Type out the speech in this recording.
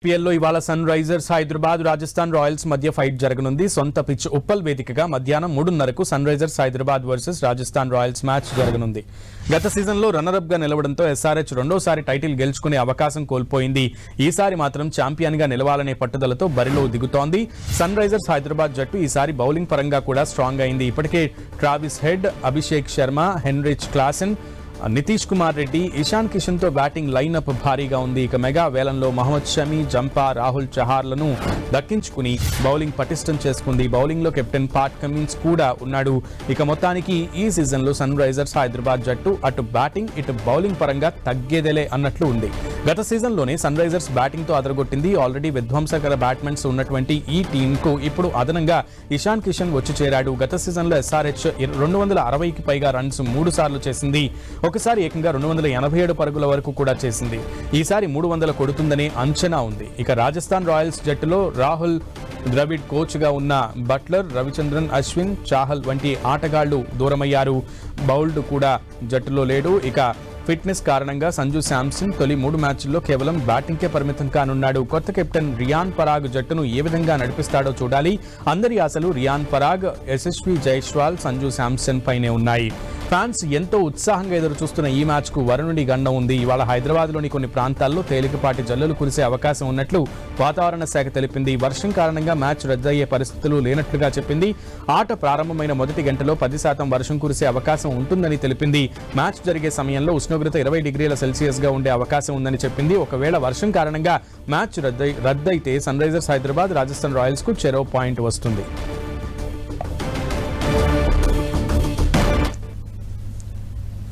ఐపీఎల్లో ఇవాళ Sunrisers Hyderabad Rajasthan royals మధ్య ఫైట్ జరగనుంది. సొంత పిచ్ ఉప్పల్ వేదికగా మధ్యాహ్నం 3:30కు Sunrisers Hyderabad versus Rajasthan royals match జరగనుంది. గత సీజన్లో రన్నరప్ గా నిలవడంతో ఎస్ఆర్హెచ్ రెండోసారి టైటిల్ గెలుచుకునే అవకాశం కోల్పోయింది. ఈసారి మాత్రం ఛాంపియన్ గా నిలవాలనే పట్టుదలతో బరిలో దిగుతోంది. సన్ రైజర్స్ హైదరాబాద్ జట్టు ఈసారి బౌలింగ్ పరంగా కూడా స్ట్రాంగ్ అయింది. ఇప్పటికే Travis head, Abhishek Sharma, Heinrich Klaasen, Nitish Kumar Reddy, Ishan Kishan తో బ్యాటింగ్ లైనప్ భారీగా ఉంది. ఇక మెగా వేలంలో మహమ్మద్ షమి, జంపా, రాహుల్ చహార్లను దక్కించుకుని బౌలింగ్ పటిష్టం చేసుకుంది. బౌలింగ్ లో కెప్టెన్ పాట్ కమిన్స్ కూడా ఉన్నాడు. ఇక మొత్తానికి ఈ సీజన్ లో సన్ రైజర్స్ హైదరాబాద్ జట్టు అటు బ్యాటింగ్ ఇటు బౌలింగ్ పరంగా తగ్గేదేలే అన్నట్లు ఉంది. గత సీజన్ లోనే సన్ రైజర్స్ బ్యాటింగ్ తో అదరగొట్టింది. ఆల్రెడీ విధ్వంసకర బ్యాట్స్మెన్స్ ఉన్నటువంటి ఈ టీమ్ కు ఇప్పుడు అదనంగా ఇషాన్ కిషన్ వచ్చి చేరాడు. గత సీజన్ లో ఎస్ఆర్హెచ్ 260కి పైగా రన్స్ 3 సార్లు చేసింది. ఒకసారి ఏకంగా 287 పరుగుల వరకు కూడా చేసింది. ఈసారి 300 కొడుతుందనే అంచనా ఉంది. ఇక రాజస్థాన్ రాయల్స్ జట్టులో రాహుల్ ద్రవిడ్ కోచ్ గా ఉన్న బట్లర్, రవిచంద్రన్ అశ్విన్, చాహల్ వంటి ఆటగాళ్లు దూరమయ్యారు. బౌల్డ్ కూడా జట్టులో లేడు. ఇక ఫిట్నెస్ కారణంగా సంజు శాంసన్ తొలి 3 మ్యాచ్ల్లో కేవలం బ్యాటింగ్కే పరిమితం కానున్నాడు. కొత్త కెప్టెన్ రియాన్ పరాగ్ జట్టును ఏ విధంగా నడిపిస్తాడో చూడాలి. అందరి ఆశలు రియాన్ పరాగ్, యశస్వి జైస్వాల్, సంజు శాంసన్ పైనే ఉన్నాయి. ఫ్యాన్స్ ఎంతో ఉత్సాహంగా ఎదురు చూస్తున్న ఈ మ్యాచ్ కు వరుణుడి గండం ఉంది. ఇవాళ హైదరాబాద్ లోని కొన్ని ప్రాంతాల్లో తేలికపాటి జల్లులు కురిసే అవకాశం ఉన్నట్లు వాతావరణ శాఖ తెలిపింది. వర్షం కారణంగా మ్యాచ్ రద్దయ్యే పరిస్థితులు లేనట్లుగా చెప్పింది. ఆట ప్రారంభమైన మొదటి గంటలో 10% వర్షం కురిసే అవకాశం ఉంటుందని తెలిపింది. మ్యాచ్ జరిగే సమయంలో ఉష్ణోగ్రత 20 డిగ్రీల సెల్సియస్ గా ఉండే అవకాశం ఉందని చెప్పింది. ఒకవేళ వర్షం కారణంగా మ్యాచ్ రద్దయితే Sunrisers Hyderabad Rajasthan royals కు చెరో పాయింట్ వస్తుంది.